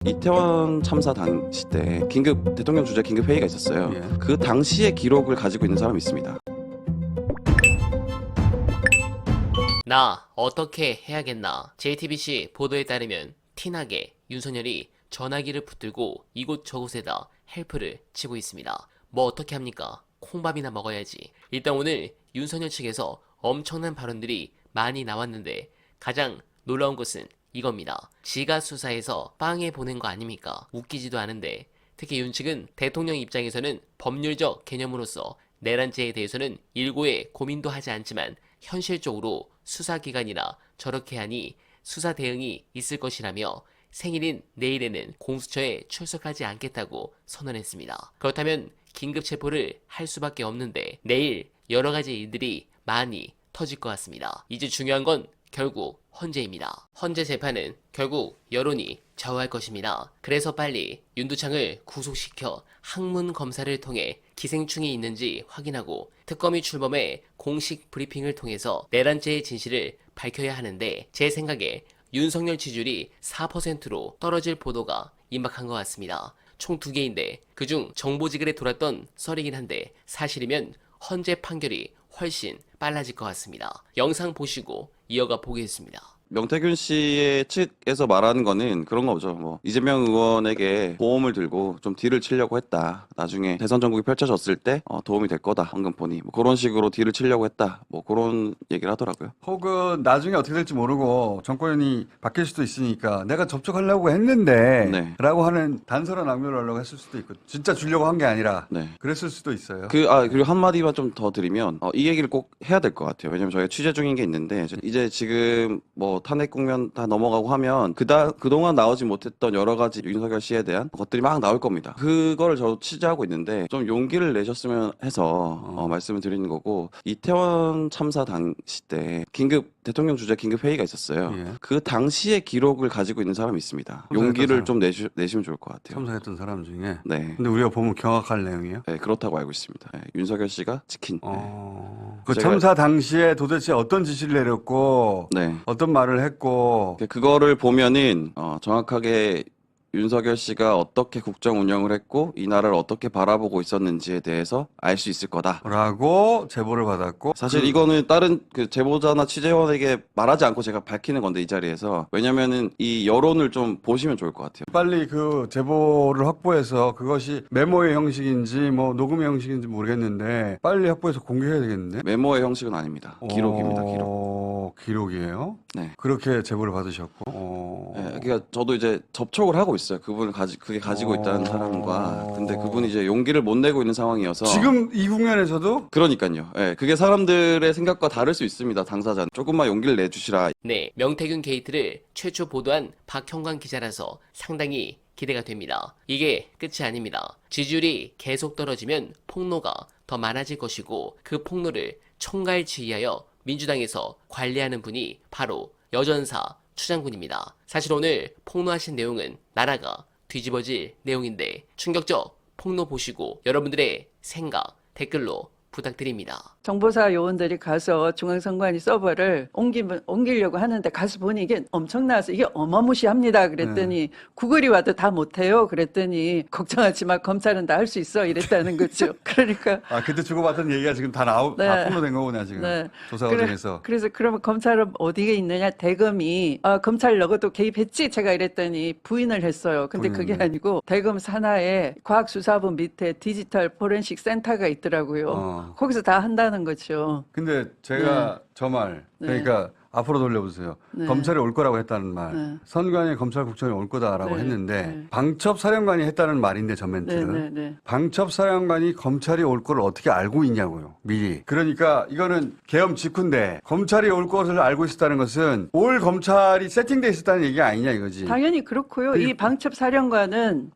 이태원 참사 당시 때 긴급 대통령 주재 긴급 회의가 있었어요. 예. 그 당시의 기록을 가지고 있는 사람이 있습니다. 나 어떻게 해야겠나. JTBC 보도에 따르면 티나게 윤석열이 전화기를 붙들고 이곳저곳에다 헬프를 치고 있습니다. 뭐 어떻게 합니까? 콩밥이나 먹어야지. 일단 오늘 윤석열 측에서 엄청난 발언들이 많이 나왔는데 가장 놀라운 것은 이겁니다. 지가 수사해서 빵에 보낸 거 아닙니까? 웃기지도 않은데 특히 윤 측은 대통령 입장에서는 법률적 개념으로서 내란죄에 대해서는 일고의 고민도 하지 않지만 현실적으로 수사기관이나 저렇게 하니 수사 대응이 있을 것이라며 생일인 내일에는 공수처에 출석하지 않겠다고 선언했습니다. 그렇다면 긴급 체포를 할 수밖에 없는데 내일 여러 가지 일들이 많이 터질 것 같습니다. 이제 중요한 건 결국 헌재입니다. 헌재 재판은 결국 여론이 좌우할 것입니다. 그래서 빨리 윤두창을 구속시켜 학문 검사를 통해 기생충이 있는지 확인하고 특검이 출범해 공식 브리핑을 통해서 내란죄의 진실을 밝혀야 하는데 제 생각에 윤석열 지지율이 4%로 떨어질 보도가 임박한 것 같습니다. 총 2개인데 그중 정보지글에 돌았던 썰이긴 한데 사실이면 헌재 판결이 훨씬 빨라질 것 같습니다. 영상 보시고 이어가 보겠습니다. 명태균 씨의 측에서 말하는 거는 그런 거죠. 뭐 이재명 의원에게 보험을 들고 좀 딜을 치려고 했다. 나중에 대선 전국이 펼쳐졌을 때 도움이 될 거다. 황금폰이 뭐 그런 식으로 딜을 치려고 했다. 뭐 그런 얘기를 하더라고요. 혹은 나중에 어떻게 될지 모르고 정권이 바뀔 수도 있으니까 내가 접촉하려고 했는데 네. 라고 하는 단서를 남겨놓으려고 했을 수도 있고 진짜 주려고 한 게 아니라 네. 그랬을 수도 있어요. 그리고 한마디만 좀 더 드리면 이 얘기를 꼭 해야 될 것 같아요. 왜냐면 저희가 취재 중인 게 있는데 이제 지금 뭐 탄핵 국면 다 넘어가고 하면 그동안 나오지 못했던 여러 가지 윤석열 씨에 대한 것들이 막 나올 겁니다. 그거를 저도 취재하고 있는데 좀 용기를 내셨으면 해서 말씀을 드리는 거고 이태원 참사 당시 때 대통령 주재 긴급 회의가 있었어요. 예. 그 당시의 기록을 가지고 있는 사람이 있습니다. 참사했던 용기를 사람. 좀 내시면 좋을 것 같아요. 참사했던 사람 중에. 네. 근데 우리가 보면 경악할 내용이에요. 네, 그렇다고 알고 있습니다. 네, 윤석열 씨가 지킨. 그 제가- 참사 당시에 도대체 어떤 지시를 내렸고 네. 어떤 말을 했고 그거를 보면은 정확하게 윤석열 씨가 어떻게 국정 운영을 했고 이 나라를 어떻게 바라보고 있었는지에 대해서 알 수 있을 거다. 라고 제보를 받았고 사실 이거는 다른 그 제보자나 취재원에게 말하지 않고 제가 밝히는 건데 이 자리에서 왜냐면은 이 여론을 좀 보시면 좋을 것 같아요. 빨리 그 제보를 확보해서 그것이 메모의 형식인지 뭐 녹음의 형식인지 모르겠는데 빨리 확보해서 공개해야 되겠는데? 메모의 형식은 아닙니다. 기록입니다. 기록. 기록이에요? 네. 그렇게 제보를 받으셨고. 네, 그러니까 저도 이제 접촉을 하고 있어요. 그게 가지고 있다는 사람과. 근데 그분이 이제 용기를 못 내고 있는 상황이어서. 지금 이 국면에서도 그러니까요. 예, 그게 사람들의 생각과 다를 수 있습니다. 당사자는. 조금만 용기를 내주시라. 네, 명태균 게이트를 최초 보도한 박형광 기자라서 상당히 기대가 됩니다. 이게 끝이 아닙니다. 지지율이 계속 떨어지면 폭로가 더 많아질 것이고 그 폭로를 총괄지휘하여 민주당에서 관리하는 분이 바로 여전사 추장군입니다. 사실 오늘 폭로하신 내용은 나라가 뒤집어질 내용인데 충격적 폭로 보시고 여러분들의 생각 댓글로 부탁드립니다. 정보사 요원들이 가서 중앙선관위 서버를 옮기려고 하는데 가서 보니 이게 엄청나서 이게 어마무시합니다. 그랬더니 구글이 와도 다 못해요. 그랬더니 걱정하지 마. 검찰은 다 할 수 있어. 이랬다는 거죠. 그러니까 그때 주고받은 얘기가 지금 다 네. 다 폭로된 거구나 지금 조사 과정에서. 그래서 그러면 검찰은 어디에 있느냐? 대검이 검찰 너도 개입했지? 제가 이랬더니 부인을 했어요. 근데 그게 아니고 대검 산하에 과학수사부 밑에 디지털 포렌식 센터가 있더라고요. 거기서 다 한다는 거죠. 근데 제가 저 말 그러니까 앞으로 돌려보세요. 네. 검찰이 올 거라고 했다는 말. 네. 선관위 검찰국장이 올 거다라고 네. 했는데 네. 방첩사령관이 했다는 말인데 저 멘트는. 네. 방첩사령관이 검찰이 올 걸 어떻게 알고 있냐고요. 미리. 그러니까 이거는 계엄 직후인데 검찰이 올 것을 알고 있었다는 것은 올 검찰이 세팅돼 있었다는 얘기가 아니냐 이거지. 당연히 그렇고요. 이 방첩사령관은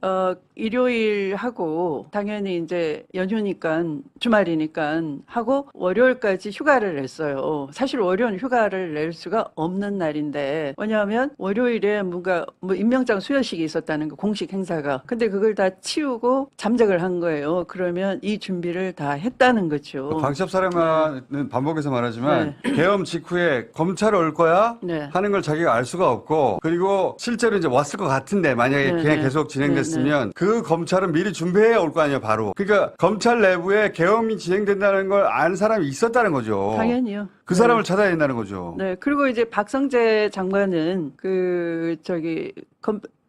일요일 하고 당연히 이제 연휴니까 주말이니까 하고 월요일까지 휴가를 냈어요. 사실 월요일 휴가를 낼 수가 없는 날인데, 왜냐하면 월요일에 뭔가 뭐 임명장 수여식이 있었다는 거, 공식 행사가. 근데 그걸 다 치우고 잠적을 한 거예요. 그러면 이 준비를 다 했다는 거죠. 방첩 사령관은 반복해서 말하지만 계엄 직후에 검찰 올 거야 네. 하는 걸 자기가 알 수가 없고, 그리고 실제로 이제 왔을 것 같은데 만약에 네, 그냥 네. 계속 진행됐으면 그 검찰은 미리 준비해 올 거 아니에요, 바로. 그러니까 검찰 내부에 계엄이 진행된다는 걸 아는 사람이 있었다는 거죠. 당연히요. 그 사람을 찾아야 된다는 거죠. 네. 그리고 이제 박성재 장관은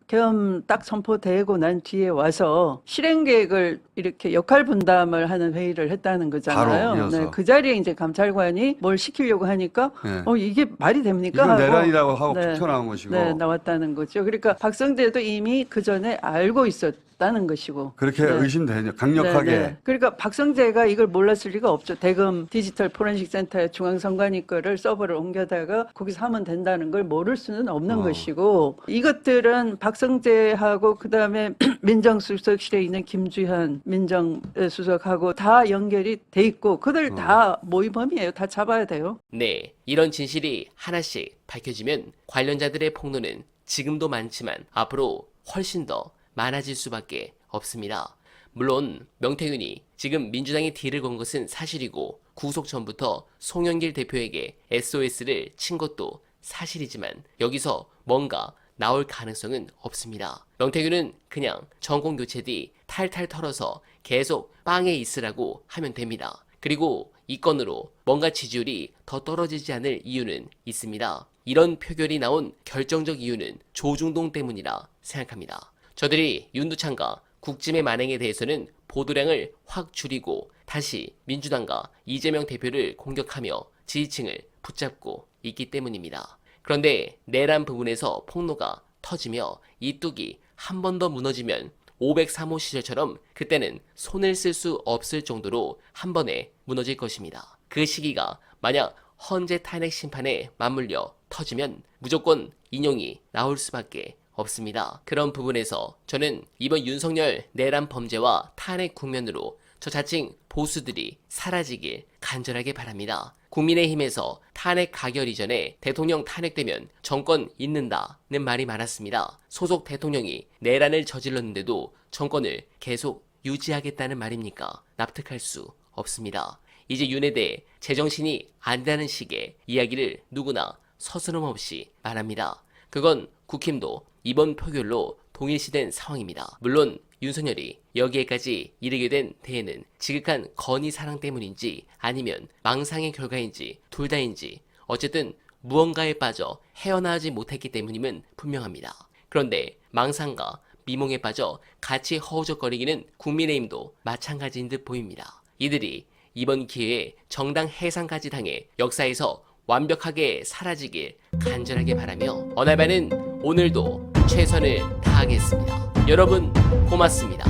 계엄 딱 선포되고 난 뒤에 와서 실행 계획을 이렇게 역할 분담을 하는 회의를 했다는 거잖아요. 바로 이어서. 네, 그 자리에 이제 감찰관이 뭘 시키려고 하니까 네. 이게 말이 됩니까? 이건 하고 내란이라고 하고 네. 툭 튀어나온 것이고. 네, 나왔다는 거죠. 그러니까 박성재도 이미 그 전에 알고 있었다는 것이고. 그렇게 네. 의심되냐, 강력하게. 네, 네. 그러니까 박성재가 이걸 몰랐을 리가 없죠. 대검 디지털 포렌식 센터에 중앙선관위 거를 서버를 옮겨다가 거기서 하면 된다는 걸 모를 수는 없는 것이고, 이것들은 박성재하고 그다음에 민정수석실에 있는 김주현 민정수석하고 다 연결이 돼 있고, 그들 다 모의범이에요. 다 잡아야 돼요. 네, 이런 진실이 하나씩 밝혀지면 관련자들의 폭로는 지금도 많지만 앞으로 훨씬 더 많아질 수밖에 없습니다. 물론 명태균이 지금 민주당에 딜을 건 것은 사실이고 구속 전부터 송영길 대표에게 SOS를 친 것도 사실이지만 여기서 뭔가 나올 가능성은 없습니다. 명태균은 그냥 정권 교체 뒤 탈탈 털어서 계속 빵에 있으라고 하면 됩니다. 그리고 이 건으로 뭔가 지지율이 더 떨어지지 않을 이유는 있습니다. 이런 표결이 나온 결정적 이유는 조중동 때문이라 생각합니다. 저들이 윤두찬과 국짐의 만행에 대해서는 보도량을 확 줄이고 다시 민주당과 이재명 대표를 공격하며 지지층을 붙잡고 있기 때문입니다. 그런데 내란 부분에서 폭로가 터지며 이 뚝이 한 번 더 무너지면 503호 시절처럼 그때는 손을 쓸 수 없을 정도로 한 번에 무너질 것입니다. 그 시기가 만약 헌재 탄핵 심판에 맞물려 터지면 무조건 인용이 나올 수밖에 없습니다. 그런 부분에서 저는 이번 윤석열 내란 범죄와 탄핵 국면으로 저 자칭 보수들이 사라지길 간절하게 바랍니다. 국민의힘에서 탄핵 가결 이전에 대통령 탄핵되면 정권 잊는다는 말이 많았습니다. 소속 대통령이 내란을 저질렀는데도 정권을 계속 유지하겠다는 말입니까? 납득할 수 없습니다. 이제 윤에 대해 제정신이 아니라는 식의 이야기를 누구나 서스럼없이 말합니다. 그건 국힘도 이번 표결로 동일시된 상황입니다. 물론 윤석열이 여기에까지 이르게 된 데에는 지극한 건의 사랑 때문인지 아니면 망상의 결과인지 둘 다인지 어쨌든 무언가에 빠져 헤어나오지 못했기 때문임은 분명합니다. 그런데 망상과 미몽에 빠져 같이 허우적거리기는 국민의힘도 마찬가지인 듯 보입니다. 이들이 이번 기회에 정당 해산까지 당해 역사에서 완벽하게 사라지길 간절하게 바라며 어날바는 오늘도 최선을 다하겠습니다. 여러분 고맙습니다.